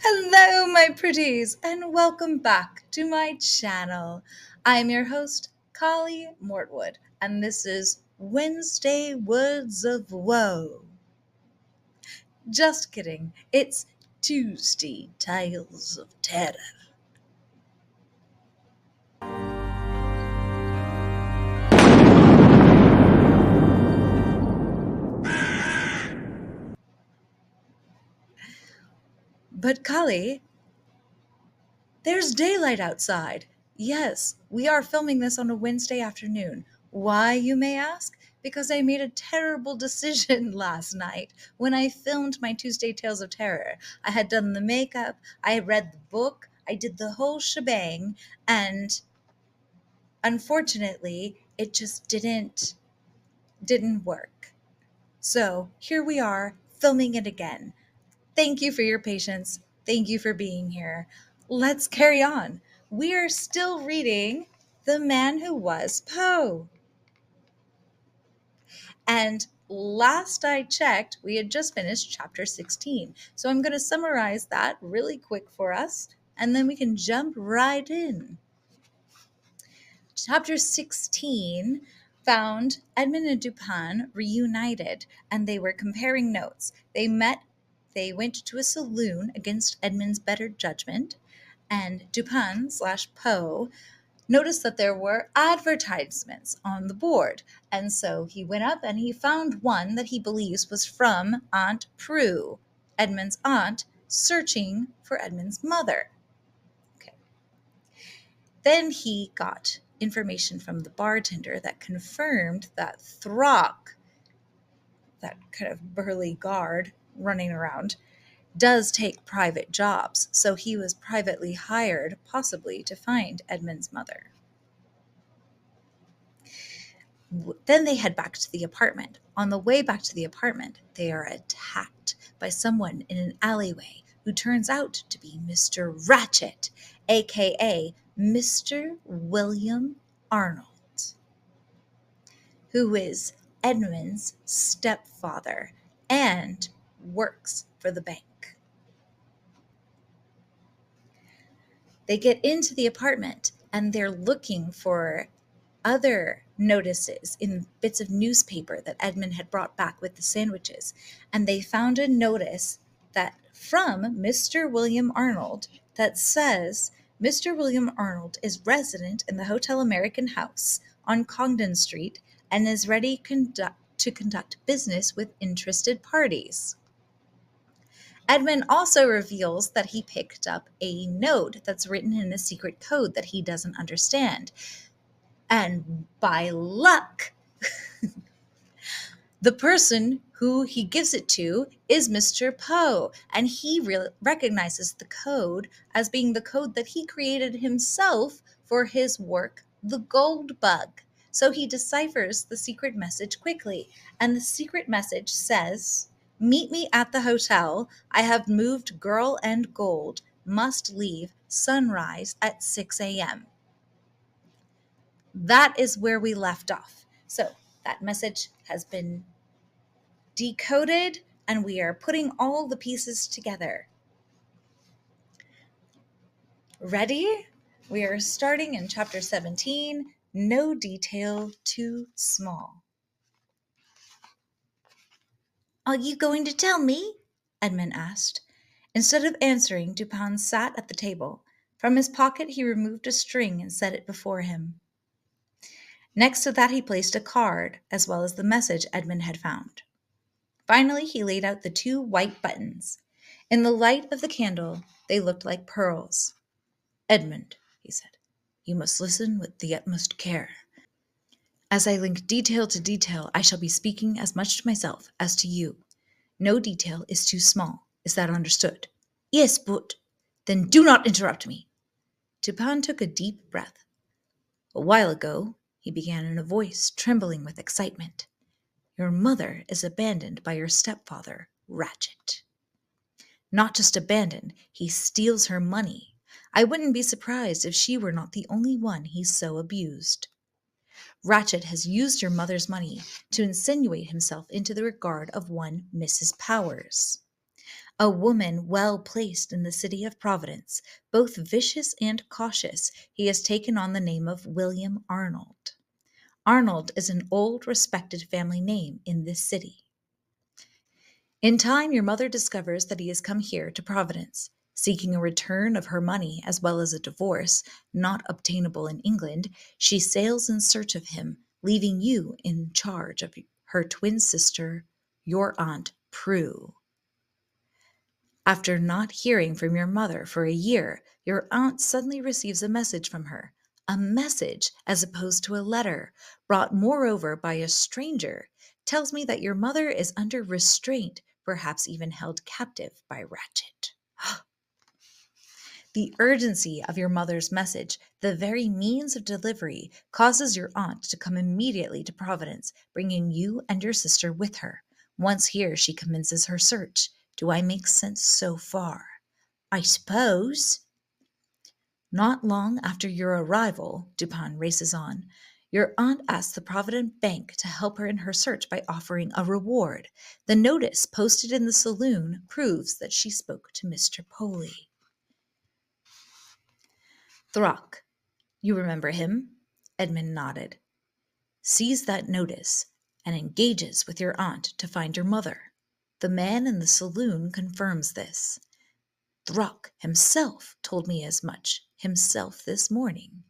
Hello, my pretties, and welcome back to my channel. I'm your host, Collie Mortwood, and this is Wednesday Woods of Woe. Just kidding, it's Tuesday Tales of Terror. But Collie, there's daylight outside. Yes, we are filming this on a Wednesday afternoon. Why, you may ask? Because I made a terrible decision last night when I filmed my Tuesday Tales of Terror. I had done the makeup, I read the book, I did the whole shebang, and unfortunately, it just didn't work. So, here we are filming it again. Thank you for your patience. Thank you for being here. Let's carry on. We are still reading The Man Who Was Poe. And last I checked, we had just finished chapter 16. So I'm going to summarize that really quick for us, and then we can jump right in. Chapter 16 found Edmund and Dupin reunited, and they were comparing notes. They went to a saloon against Edmund's better judgment, and Dupin/Poe noticed that there were advertisements on the board. And so he went up and he found one that he believes was from Aunt Prue, Edmund's aunt, searching for Edmund's mother. Okay. Then he got information from the bartender that confirmed that Throck, that kind of burly guard running around, does take private jobs. So he was privately hired, possibly, to find Edmund's mother. Then they head back to the apartment. On the way back to the apartment, they are attacked by someone in an alleyway who turns out to be Mr. Ratchet, aka Mr. William Arnold, who is Edmund's stepfather and works for the bank. They get into the apartment and they're looking for other notices in bits of newspaper that Edmund had brought back with the sandwiches. And they found a notice that from Mr. William Arnold that says, Mr. William Arnold is resident in the Hotel American House on Congdon Street and is ready to conduct business with interested parties. Edmund also reveals that he picked up a note that's written in a secret code that he doesn't understand. And by luck, the person who he gives it to is Mr. Poe, and he recognizes the code as being the code that he created himself for his work, The Gold Bug. So he deciphers the secret message quickly, and the secret message says, "Meet me at the hotel. I have moved girl and gold. Must leave sunrise at 6 a.m." That is where we left off. So that message has been decoded and we are putting all the pieces together. Ready? We are starting in chapter 17, No Detail Too Small. "Are you going to tell me?" Edmund asked. Instead of answering, Dupin sat at the table. From his pocket he removed a string and set it before him. Next to that he placed a card, as well as the message Edmund had found. Finally, he laid out the 2 white buttons. In the light of the candle, they looked like pearls. "Edmund," he said, "you must listen with the utmost care. As I link detail to detail, I shall be speaking as much to myself as to you. No detail is too small. Is that understood?" "Yes, but—" "Then do not interrupt me." Dupin took a deep breath. "A while ago," he began in a voice trembling with excitement, "your mother is abandoned by your stepfather, Ratchet. Not just abandoned, he steals her money. I wouldn't be surprised if she were not the only one he's so abused. Ratchet has used your mother's money to insinuate himself into the regard of one Mrs. Powers. A woman well placed in the city of Providence, both vicious and cautious, he has taken on the name of William Arnold. Arnold is an old, respected family name in this city. In time, your mother discovers that he has come here to Providence, seeking a return of her money as well as a divorce, not obtainable in England. She sails in search of him, leaving you in charge of her twin sister, your Aunt Prue. After not hearing from your mother for a year, your aunt suddenly receives a message from her. A message, as opposed to a letter, brought moreover by a stranger, tells me that your mother is under restraint, perhaps even held captive by Ratchet. The urgency of your mother's message, the very means of delivery, causes your aunt to come immediately to Providence, bringing you and your sister with her. Once here, she commences her search. Do I make sense so far? I suppose. Not long after your arrival, Dupin races on, your aunt asks the Provident Bank to help her in her search by offering a reward. The notice posted in the saloon proves that she spoke to Mr. Poley. Throck, you remember him? Edmund nodded. Sees that notice and engages with your aunt to find your mother. The man in the saloon confirms this. Throck himself told me as much himself this morning.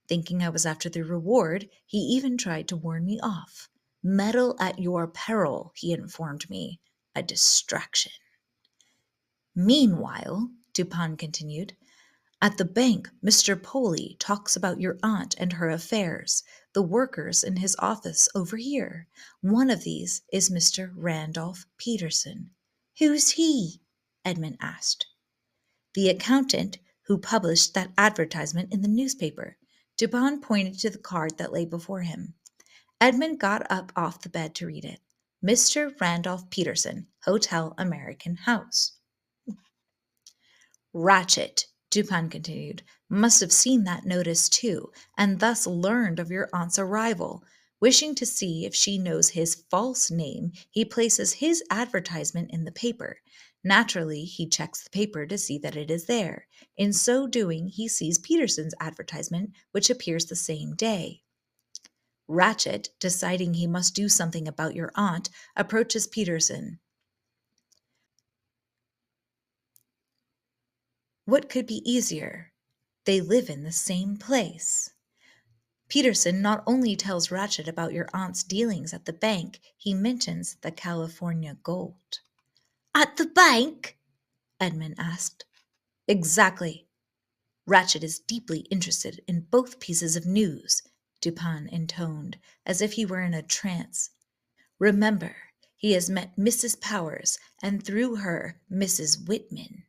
Thinking I was after the reward, he even tried to warn me off. Meddle at your peril, he informed me. A distraction. Meanwhile, Dupin continued, at the bank, Mr. Poley talks about your aunt and her affairs. The workers in his office overhear. One of these is Mr. Randolph Peterson. Who's he? Edmund asked. The accountant who published that advertisement in the newspaper. Dupin pointed to the card that lay before him. Edmund got up off the bed to read it. Mr. Randolph Peterson, Hotel American House. Ratchet, Dupin continued, must have seen that notice too, and thus learned of your aunt's arrival. Wishing to see if she knows his false name, he places his advertisement in the paper. Naturally, he checks the paper to see that it is there. In so doing, he sees Peterson's advertisement, which appears the same day. Ratchet, deciding he must do something about your aunt, approaches Peterson. What could be easier? They live in the same place. Peterson not only tells Ratchet about your aunt's dealings at the bank, he mentions the California gold. At the bank? Edmund asked. Exactly. Ratchet is deeply interested in both pieces of news, Dupin intoned, as if he were in a trance. Remember, he has met Mrs. Powers, and through her, Mrs. Whitman,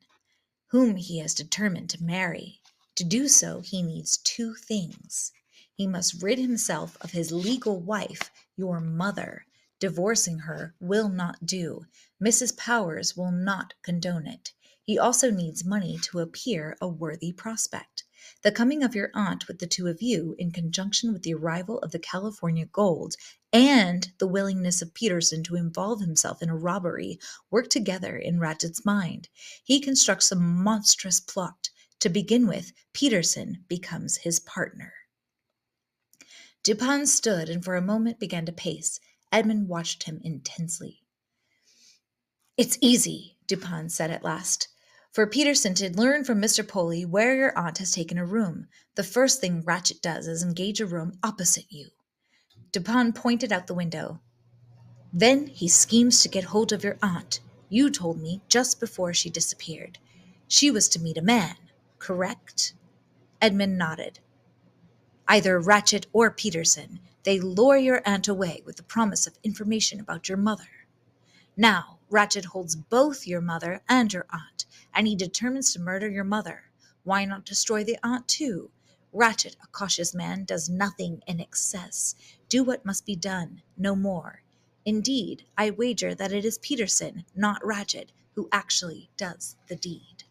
whom he has determined to marry. To do so, he needs two things. He must rid himself of his legal wife, your mother. Divorcing her will not do. Mrs. Powers will not condone it. He also needs money to appear a worthy prospect. The coming of your aunt with the two of you, in conjunction with the arrival of the California gold, and the willingness of Peterson to involve himself in a robbery, work together in Ratchet's mind. He constructs a monstrous plot. To begin with, Peterson becomes his partner. Dupin stood and for a moment began to pace. Edmund watched him intensely. It's easy, Dupin said at last, for Peterson to learn from Mr. Poley where your aunt has taken a room. The first thing Ratchet does is engage a room opposite you. Dupin pointed out the window. Then he schemes to get hold of your aunt. You told me just before she disappeared. She was to meet a man, correct? Edmund nodded. Either Ratchet or Peterson. They lure your aunt away with the promise of information about your mother. Now, Ratchet holds both your mother and your aunt, and he determines to murder your mother. Why not destroy the aunt too? Ratchet, a cautious man, does nothing in excess. Do what must be done, no more. Indeed, I wager that it is Peterson, not Ratchet, who actually does the deed.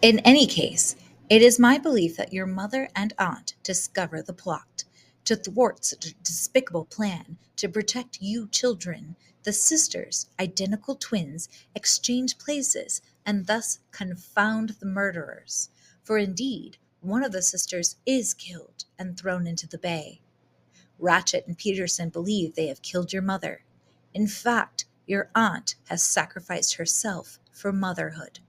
In any case, it is my belief that your mother and aunt discover the plot. To thwart such a despicable plan to protect you children, the sisters, identical twins, exchange places and thus confound the murderers. For indeed, one of the sisters is killed and thrown into the bay. Ratchet and Peterson believe they have killed your mother. In fact, your aunt has sacrificed herself for motherhood.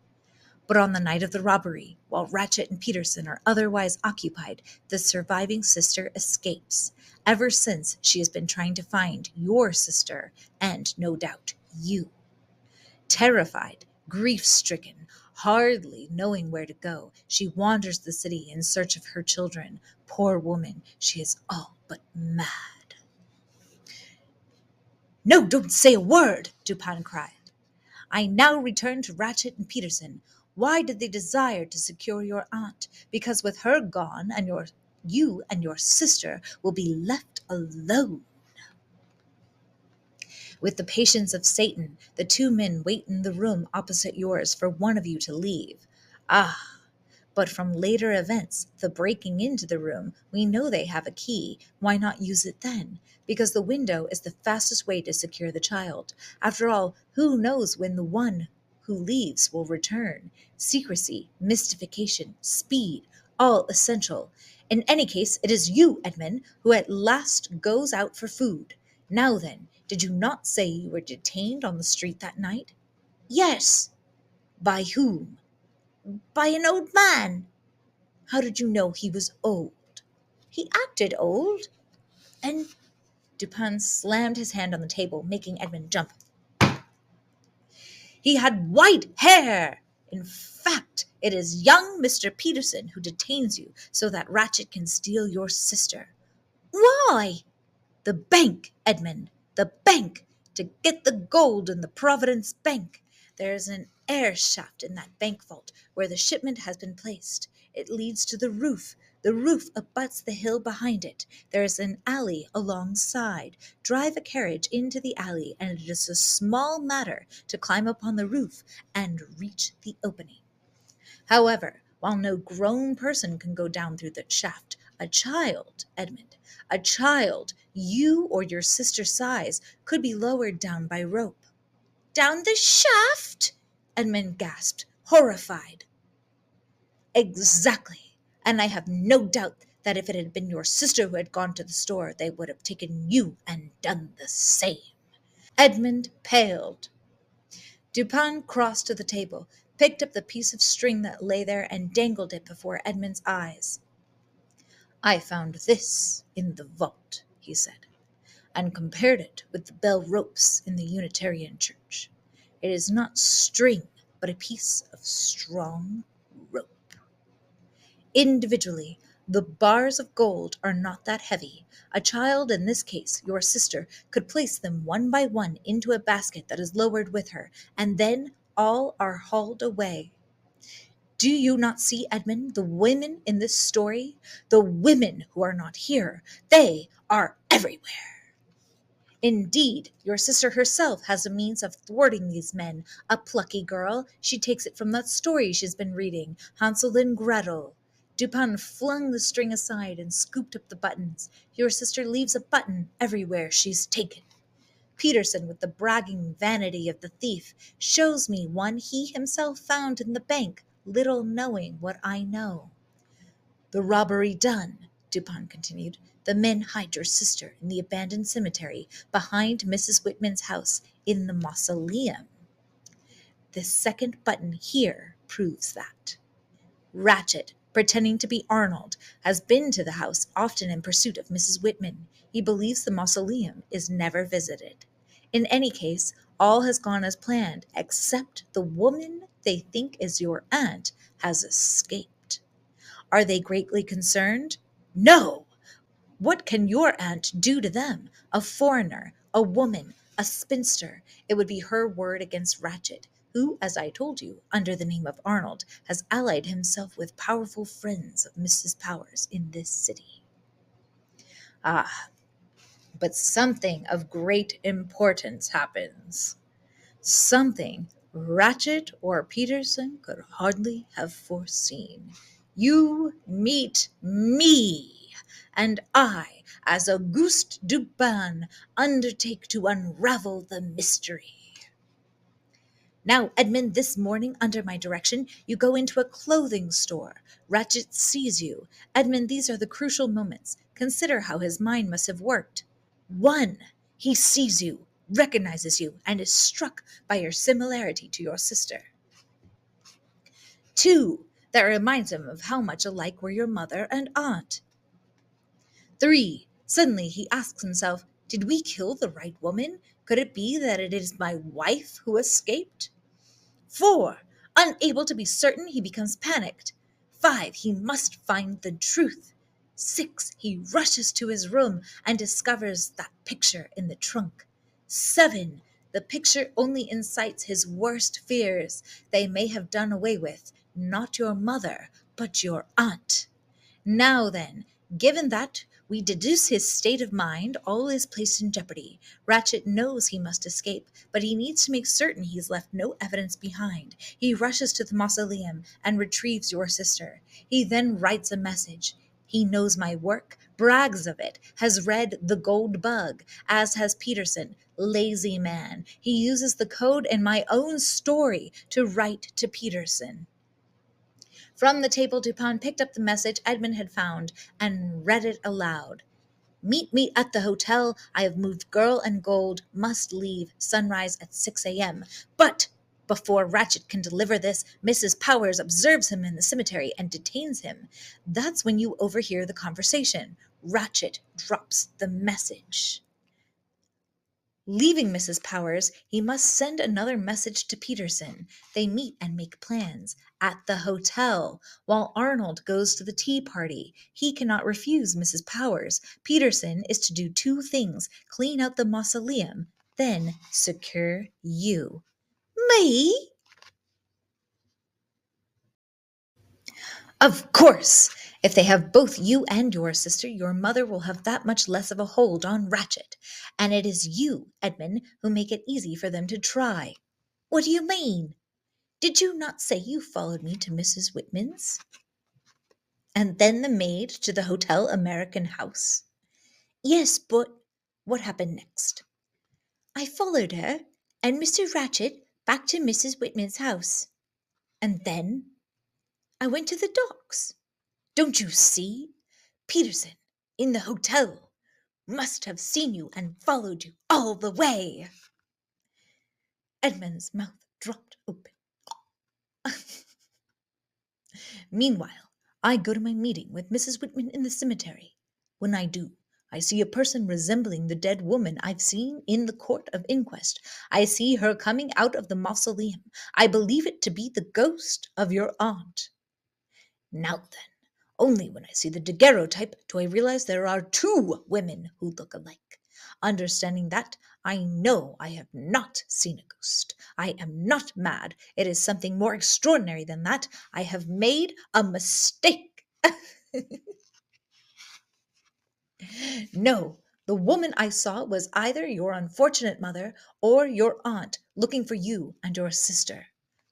But on the night of the robbery, while Ratchet and Peterson are otherwise occupied, the surviving sister escapes. Ever since, she has been trying to find your sister, and no doubt you. Terrified, grief-stricken, hardly knowing where to go, she wanders the city in search of her children. Poor woman, she is all but mad. "No, don't say a word!" Dupin cried. "I now return to Ratchet and Peterson. Why did they desire to secure your aunt? Because with her gone, you and your sister will be left alone." With the patience of Satan, the two men wait in the room opposite yours for one of you to leave. Ah! But from later events, the breaking into the room, we know they have a key. Why not use it then? Because the window is the fastest way to secure the child. After all, who knows when the one who leaves will return? Secrecy, mystification, speed, all essential. In any case, it is you, Edmund, who at last goes out for food. Now then, did you not say you were detained on the street that night? Yes. By whom? By an old man. How did you know he was old? He acted old. And Dupin slammed his hand on the table, making Edmund jump. He had white hair! In fact, it is young Mr. Peterson who detains you so that Ratchet can steal your sister. Why? The bank, Edmund, the bank, to get the gold in the Providence Bank. There is an air shaft in that bank vault where the shipment has been placed. It leads to the roof. The roof abuts the hill behind it. There is an alley alongside. Drive a carriage into the alley, and it is a small matter to climb upon the roof and reach the opening. However, while no grown person can go down through the shaft, a child, Edmund, a child, you or your sister's size, could be lowered down by rope. Down the shaft? Edmund gasped, horrified. Exactly. And I have no doubt that if it had been your sister who had gone to the store, they would have taken you and done the same. Edmund paled. Dupin crossed to the table, picked up the piece of string that lay there, and dangled it before Edmund's eyes. I found this in the vault, he said, and compared it with the bell ropes in the Unitarian Church. It is not string, but a piece of strong rope. Individually, the bars of gold are not that heavy. A child, in this case your sister, could place them one by one into a basket that is lowered with her, and then all are hauled away. Do you not see, Edmund, the women in this story? The women who are not here. They are everywhere. Indeed, your sister herself has a means of thwarting these men. A plucky girl. She takes it from that story she's been reading, Hansel and Gretel. Dupin flung the string aside and scooped up the buttons. Your sister leaves a button everywhere she's taken. Peterson, with the bragging vanity of the thief, shows me one he himself found in the bank, little knowing what I know. The robbery done, Dupin continued, the men hide your sister in the abandoned cemetery behind Mrs. Whitman's house in the mausoleum. The second button here proves that. Ratchet, pretending to be Arnold, has been to the house often in pursuit of Mrs. Whitman. He believes the mausoleum is never visited. In any case, all has gone as planned, except the woman they think is your aunt has escaped. Are they greatly concerned? No! What can your aunt do to them? A foreigner, a woman, a spinster. It would be her word against Ratchet, who, as I told you, under the name of Arnold, has allied himself with powerful friends of Mrs. Powers in this city. Ah, but something of great importance happens. Something Ratchet or Peterson could hardly have foreseen. You meet me. and I, as Auguste Dupin, undertake to unravel the mystery. Now, Edmund, this morning, under my direction, you go into a clothing store. Ratchet sees you. Edmund, these are the crucial moments. Consider how his mind must have worked. 1. He sees you, recognizes you, and is struck by your similarity to your sister. 2. That reminds him of how much alike were your mother and aunt. 3. Suddenly he asks himself, did we kill the right woman? Could it be that it is my wife who escaped? 4. Unable to be certain, he becomes panicked. 5. He must find the truth. 6. He rushes to his room and discovers that picture in the trunk. 7. The picture only incites his worst fears. They may have done away with, not your mother, but your aunt. Now then, given that we deduce his state of mind, all is placed in jeopardy. Ratchet knows he must escape, but he needs to make certain he's left no evidence behind. He rushes to the mausoleum and retrieves your sister. He then writes a message. He knows my work, brags of it, has read The Gold Bug, as has Peterson. Lazy man. He uses the code in my own story to write to Peterson. From the table, Dupin picked up the message Edmund had found and read it aloud. Meet me at the hotel. I have moved girl and gold. Must leave. Sunrise at 6 a.m. But before Ratchet can deliver this, Mrs. Powers observes him in the cemetery and detains him. That's when you overhear the conversation. Ratchet drops the message. Leaving Mrs. Powers, he must send another message to Peterson. They meet and make plans at the hotel, while Arnold goes to the tea party. He cannot refuse Mrs. Powers. Peterson is to do 2 things: clean out the mausoleum, then secure you. Me? Of course! If they have both you and your sister, your mother will have that much less of a hold on Ratchet. And it is you, Edmund, who make it easy for them to try. What do you mean? Did you not say you followed me to Mrs. Whitman's? And then the maid to the Hotel American House? Yes, but what happened next? I followed her and Mr. Ratchet back to Mrs. Whitman's house. And then I went to the docks. Don't you see? Peterson, in the hotel, must have seen you and followed you all the way. Edmund's mouth dropped open. Meanwhile, I go to my meeting with Mrs. Whitman in the cemetery. When I do, I see a person resembling the dead woman I've seen in the court of inquest. I see her coming out of the mausoleum. I believe it to be the ghost of your aunt. Now then, only when I see the daguerreotype do I realize there are 2 women who look alike. Understanding that, I know I have not seen a ghost. I am not mad. It is something more extraordinary than that. I have made a mistake. No, the woman I saw was either your unfortunate mother or your aunt looking for you and your sister.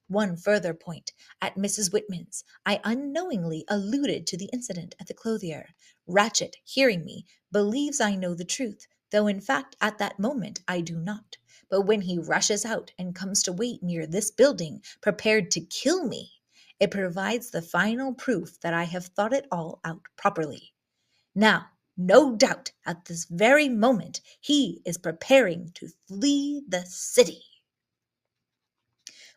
One further point. At Mrs. Whitman's, I unknowingly alluded to the incident at the clothier. Ratchet, hearing me, believes I know the truth, though in fact at that moment I do not. But when he rushes out and comes to wait near this building, prepared to kill me, it provides the final proof that I have thought it all out properly. Now, no doubt, at this very moment, he is preparing to flee the city.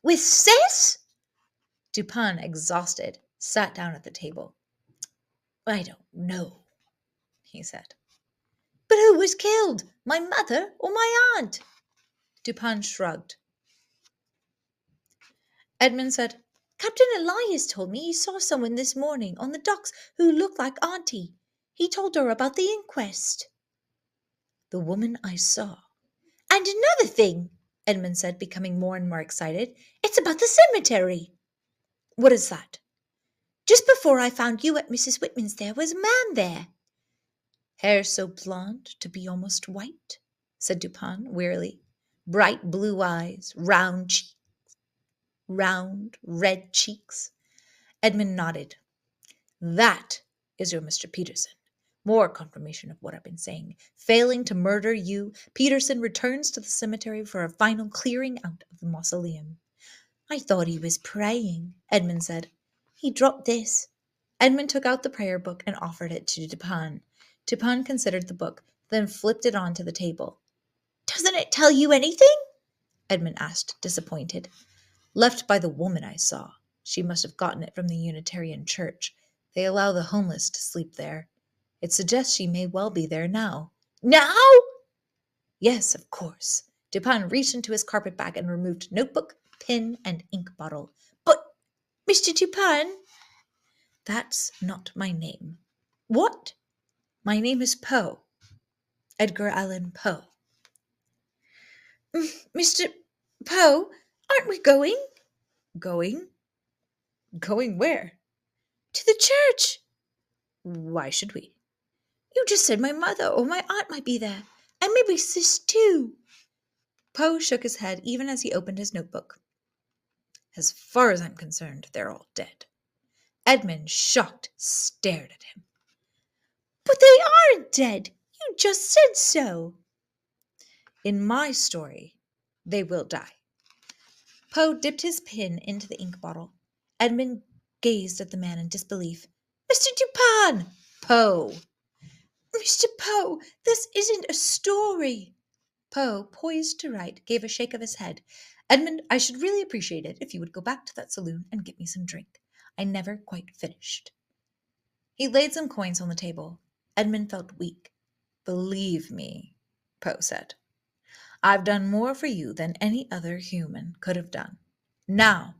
With Sis? Dupin, exhausted, sat down at the table. I don't know, he said. But who was killed? My mother or my aunt? Dupin shrugged. Edmund said, Captain Elias told me he saw someone this morning on the docks who looked like Auntie. He told her about the inquest. The woman I saw. And another thing, Edmund said, becoming more and more excited. It's about the cemetery. What is that? Just before I found you at Mrs. Whitman's there was a man there. Hair so blonde to be almost white, said Dupin wearily. Bright blue eyes, round, red cheeks. Edmund nodded. That is your Mr. Peterson. More confirmation of what I've been saying. Failing to murder you, Peterson returns to the cemetery for a final clearing out of the mausoleum. I thought he was praying, Edmund said. He dropped this. Edmund took out the prayer book and offered it to Dupin. Dupin considered the book, then flipped it onto the table. Doesn't it tell you anything? Edmund asked, disappointed. Left by the woman I saw. She must have gotten it from the Unitarian Church. They allow the homeless to sleep there. It suggests she may well be there now. Now? Yes, of course. Dupin reached into his carpet bag and removed notebook, pen, and ink bottle. But, Mr. Dupin? That's not my name. What? My name is Poe. Edgar Allan Poe. Mr. Poe, aren't we going? Going? Going where? To the church. Why should we? You just said my mother or my aunt might be there, and maybe sis too. Poe shook his head even as he opened his notebook. As far as I'm concerned, they're all dead. Edmund, shocked, stared at him. But they aren't dead. You just said so. In my story, they will die. Poe dipped his pen into the ink bottle. Edmund gazed at the man in disbelief. Mr. Dupin! Poe! Mr. Poe, this isn't a story. Poe, poised to write, gave a shake of his head. Edmund, I should really appreciate it if you would go back to that saloon and get me some drink. I never quite finished. He laid some coins on the table. Edmund felt weak. Believe me, Poe said. I've done more for you than any other human could have done. Now,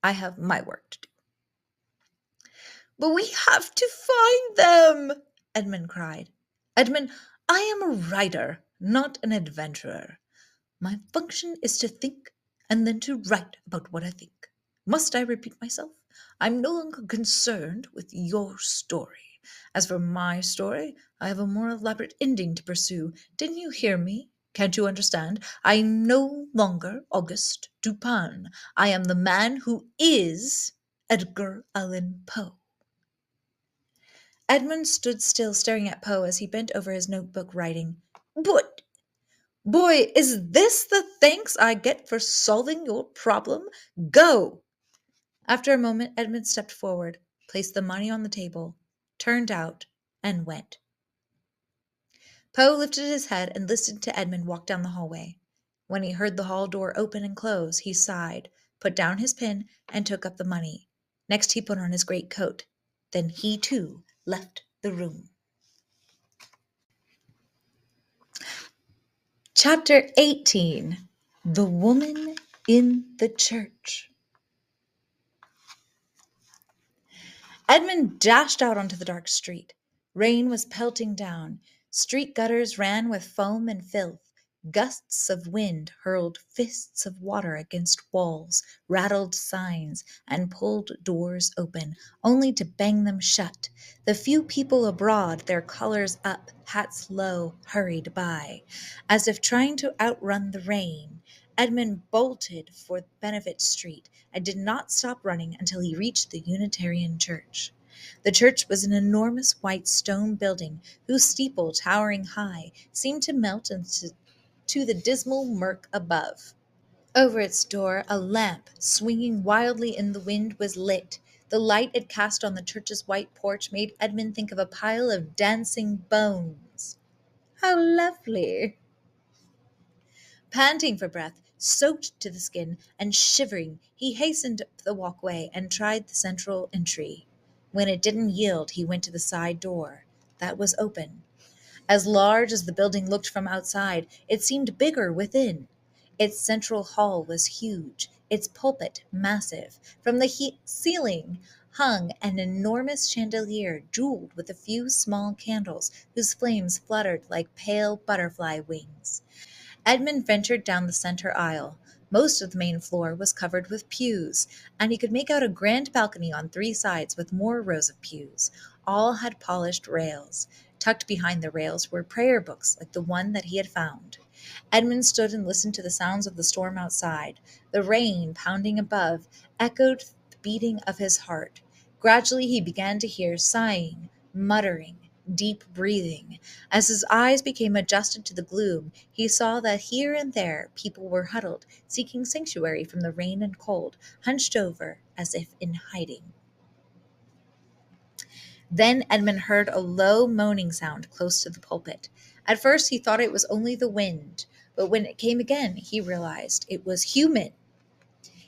I have my work to do. But we have to find them, Edmund cried. Edmund, I am a writer, not an adventurer. My function is to think and then to write about what I think. Must I repeat myself? I'm no longer concerned with your story. As for my story, I have a more elaborate ending to pursue. Didn't you hear me? Can't you understand? I am no longer Auguste Dupin. I am the man who is Edgar Allan Poe. Edmund stood still, staring at Poe as he bent over his notebook, writing. But, boy, is this the thanks I get for solving your problem? Go! After a moment, Edmund stepped forward, placed the money on the table, turned out, and went. Poe lifted his head and listened to Edmund walk down the hallway. When he heard the hall door open and close, he sighed, put down his pen, and took up the money. Next he put on his great coat. Then he, too, left the room. Chapter 18. The Woman in the Church. Edmund dashed out onto the dark street. Rain was pelting down. Street gutters ran with foam and filth. Gusts of wind hurled fists of water against walls, rattled signs, and pulled doors open, only to bang them shut. The few people abroad, their collars up, hats low, hurried by. As if trying to outrun the rain, Edmund bolted for Benefit Street and did not stop running until he reached the Unitarian Church. The church was an enormous white stone building whose steeple, towering high, seemed to melt into the dismal murk above. Over its door, a lamp, swinging wildly in the wind, was lit. The light it cast on the church's white porch made Edmund think of a pile of dancing bones. How lovely! Panting for breath, soaked to the skin, and shivering, he hastened up the walkway and tried the central entry. When it didn't yield, he went to the side door. That was open. As large as the building looked from outside, it seemed bigger within. Its central hall was huge, its pulpit massive. From the ceiling hung an enormous chandelier jeweled with a few small candles whose flames fluttered like pale butterfly wings. Edmund ventured down the center aisle. Most of the main floor was covered with pews, and he could make out a grand balcony on three sides with more rows of pews. All had polished rails. Tucked behind the rails were prayer books like the one that he had found. Edmund stood and listened to the sounds of the storm outside. The rain, pounding above, echoed the beating of his heart. Gradually he began to hear sighing, muttering, deep breathing. As his eyes became adjusted to the gloom, he saw that here and there people were huddled, seeking sanctuary from the rain and cold, hunched over as if in hiding. Then Edmund heard a low moaning sound close to the pulpit. At first he thought it was only the wind, but when it came again, he realized it was human.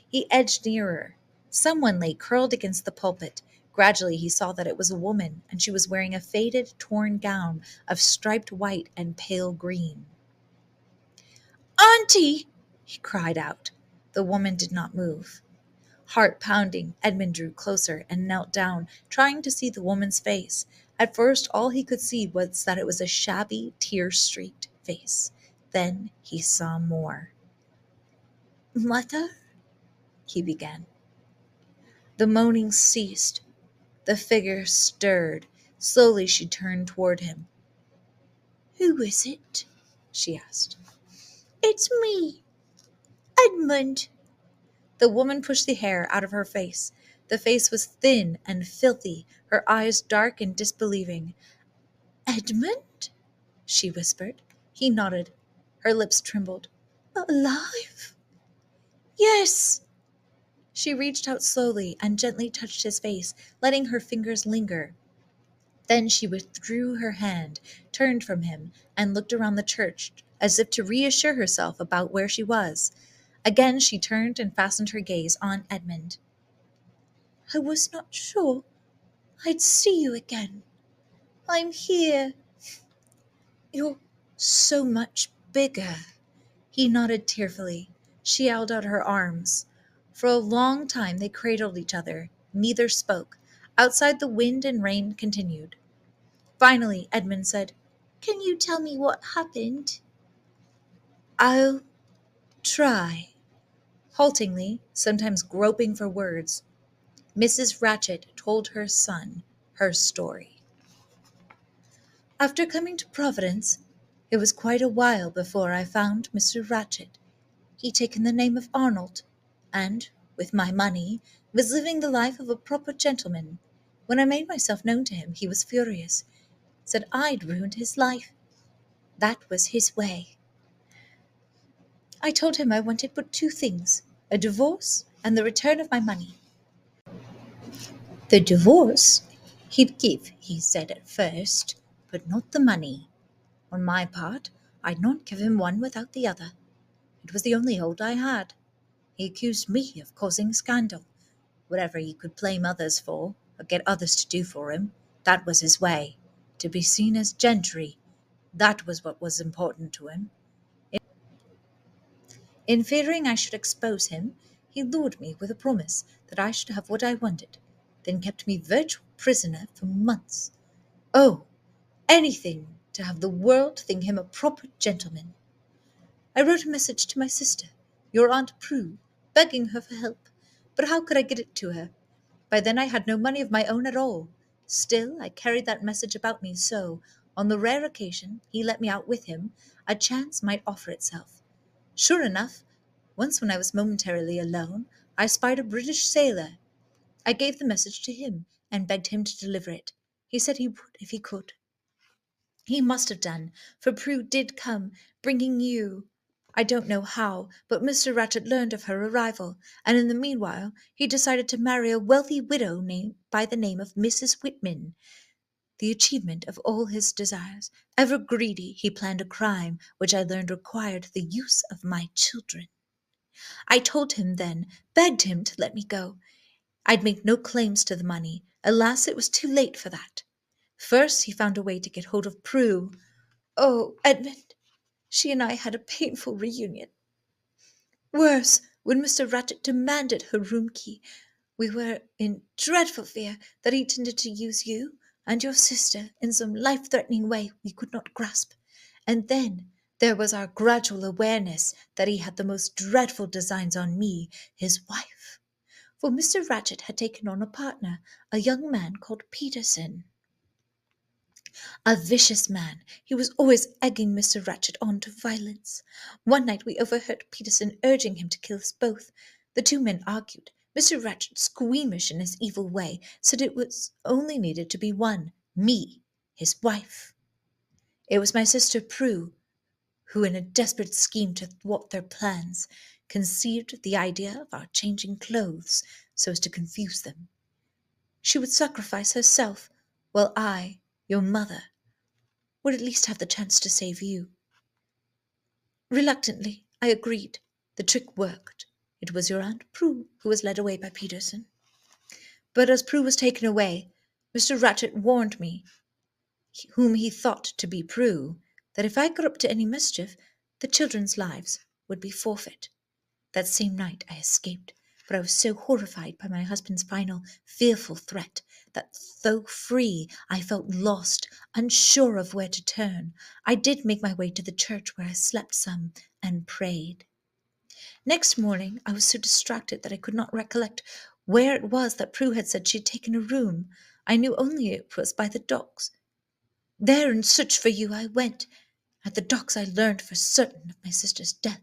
He edged nearer. Someone lay curled against the pulpit. Gradually he saw that it was a woman, and she was wearing a faded, torn gown of striped white and pale green. "Auntie!" he cried out. The woman did not move. Heart pounding, Edmund drew closer and knelt down, trying to see the woman's face. At first, all he could see was that it was a shabby, tear-streaked face. Then he saw more. "Mother?" he began. The moaning ceased. The figure stirred. Slowly she turned toward him. "Who is it?" she asked. "It's me, Edmund." The woman pushed the hair out of her face. The face was thin and filthy, her eyes dark and disbelieving. "Edmund?" she whispered. He nodded. Her lips trembled. "Alive?" "Yes." She reached out slowly and gently touched his face, letting her fingers linger. Then she withdrew her hand, turned from him, and looked around the church as if to reassure herself about where she was. Again she turned and fastened her gaze on Edmund. "I was not sure I'd see you again. I'm here. You're so much bigger." He nodded tearfully. She held out her arms. For a long time they cradled each other. Neither spoke. Outside the wind and rain continued. Finally Edmund said, "Can you tell me what happened?" "I'll try." Haltingly, sometimes groping for words, Mrs. Ratchet told her son her story. "After coming to Providence, it was quite a while before I found Mr. Ratchet. He'd taken the name of Arnold, and, with my money, was living the life of a proper gentleman. When I made myself known to him, he was furious, said I'd ruined his life. That was his way. I told him I wanted but two things, a divorce and the return of my money. The divorce he'd give, he said at first, but not the money. On my part, I'd not give him one without the other. It was the only hold I had. He accused me of causing scandal. Whatever he could blame others for, or get others to do for him, that was his way. To be seen as gentry, that was what was important to him. In fearing I should expose him, he lured me with a promise that I should have what I wanted, then kept me virtual prisoner for months. Oh, anything to have the world think him a proper gentleman. I wrote a message to my sister, your Aunt Prue, begging her for help, but how could I get it to her? By then I had no money of my own at all. Still, I carried that message about me so, on the rare occasion he let me out with him, a chance might offer itself. Sure enough, once when I was momentarily alone, I spied a British sailor. I gave the message to him and begged him to deliver it. He said he would if he could. He must have done, for Prue did come, bringing you. I don't know how, but Mr. Ratchet learned of her arrival, and in the meanwhile he decided to marry a wealthy widow named by the name of Mrs. Whitman, the achievement of all his desires. Ever greedy, he planned a crime which I learned required the use of my children. I told him then, begged him to let me go. I'd make no claims to the money. Alas, it was too late for that. First he found a way to get hold of Prue. Oh, Edmund, she and I had a painful reunion. Worse, when Mr. Ratchet demanded her room key, we were in dreadful fear that he intended to use you and your sister in some life-threatening way we could not grasp. And then there was our gradual awareness that he had the most dreadful designs on me, his wife. For Mr. Ratchet had taken on a partner, a young man called Peterson. A vicious man, he was always egging Mr. Ratchet on to violence. One night we overheard Peterson urging him to kill us both. The two men argued. Mr. Ratchet, squeamish in his evil way, said it was only needed to be one, me. his wife. It was my sister Prue who, in a desperate scheme to thwart their plans, conceived the idea of our changing clothes so as to confuse them. She would sacrifice herself, while I, your mother, would at least have the chance to save you. Reluctantly, I agreed. The trick worked. It was your Aunt Prue who was led away by Peterson. But as Prue was taken away, Mr. Ratchet warned me, whom he thought to be Prue, that if I got up to any mischief, the children's lives would be forfeit. That same night I escaped, but I was so horrified by my husband's final, fearful threat that, though free, I felt lost, unsure of where to turn. I did make my way to the church where I slept some and prayed. Next morning I was so distracted that I could not recollect where it was that Prue had said she had taken a room. I knew only it was by the docks. There in search for you I went. At the docks I learned for certain of my sister's death.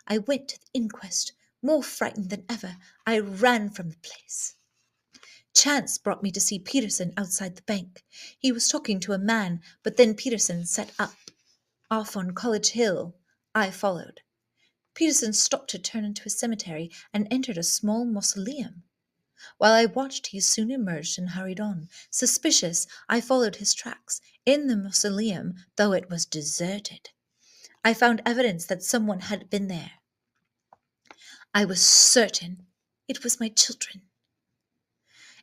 I went to the inquest. More frightened than ever, I ran from the place. Chance brought me to see Peterson outside the bank. He was talking to a man, but then Peterson set up off on College Hill. I followed. Peterson stopped to turn into a cemetery and entered a small mausoleum. While I watched, he soon emerged and hurried on. Suspicious, I followed his tracks. In the mausoleum, though it was deserted, I found evidence that someone had been there. I was certain it was my children.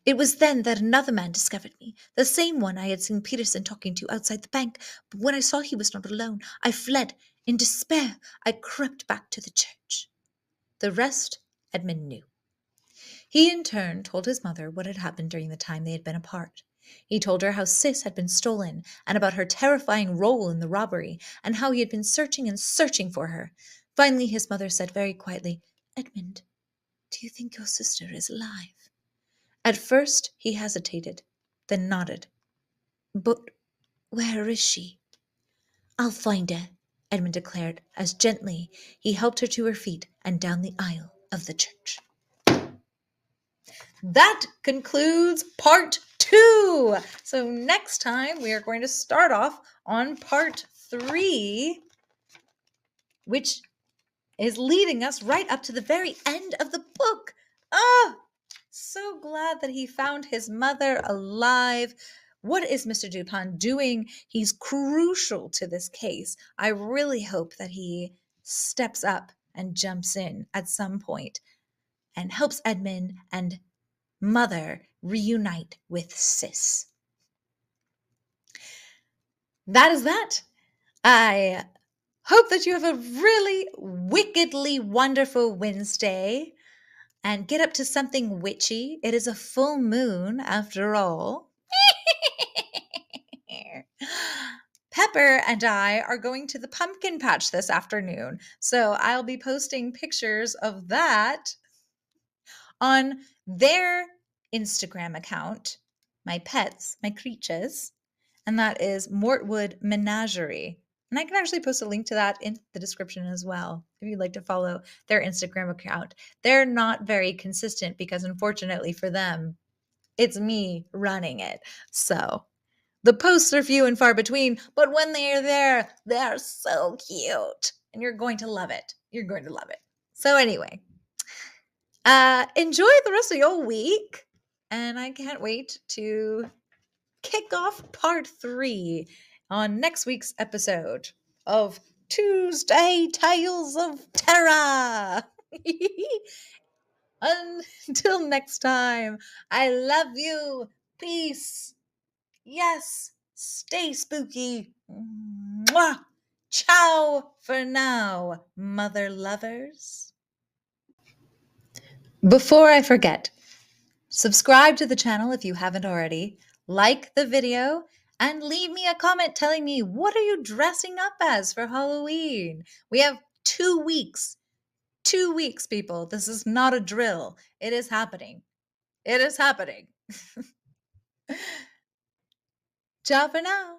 It was then that another man discovered me, the same one I had seen Peterson talking to outside the bank. But when I saw he was not alone, I fled. In despair, I crept back to the church. The rest Edmund knew. He in turn told his mother what had happened during the time they had been apart. He told her how Sis had been stolen, and about her terrifying role in the robbery, and how he had been searching and searching for her. Finally his mother said very quietly, "Edmund, do you think your sister is alive?" At first he hesitated, then nodded. "But where is she?" "I'll find her," Edmund declared, as gently he helped her to her feet and down the aisle of the church. That concludes part 2. So next time we are going to start off on part 3, which is leading us right up to the very end of the book. So glad that he found his mother alive. What is Mr. Dupin doing? He's crucial to this case. I really hope that he steps up and jumps in at some point and helps Edmund and Mother reunite with Sis. That is that. I hope that you have a really wickedly wonderful Wednesday and get up to something witchy. It is a full moon after all. Pepper and I are going to the pumpkin patch this afternoon, so I'll be posting pictures of that on their Instagram account, my pets, my creatures, and that is Mortwood Menagerie. And I can actually post a link to that in the description as well if you'd like to follow their Instagram account. They're not very consistent because, unfortunately for them, it's me running it. So the posts are few and far between, but when they're there, they're so cute. And you're going to love it. You're going to love it. So anyway, enjoy the rest of your week. And I can't wait to kick off part 3 on next week's episode of Tuesday Tales of Terror. Until next time, I love you. Peace. Yes, stay spooky. Mwah. Ciao for now, mother lovers. Before I forget, subscribe to the channel if you haven't already, like the video, and leave me a comment telling me what are you dressing up as for Halloween. We have 2 weeks. 2 weeks, people. This is not a drill. It is happening. It is happening. Ciao for now.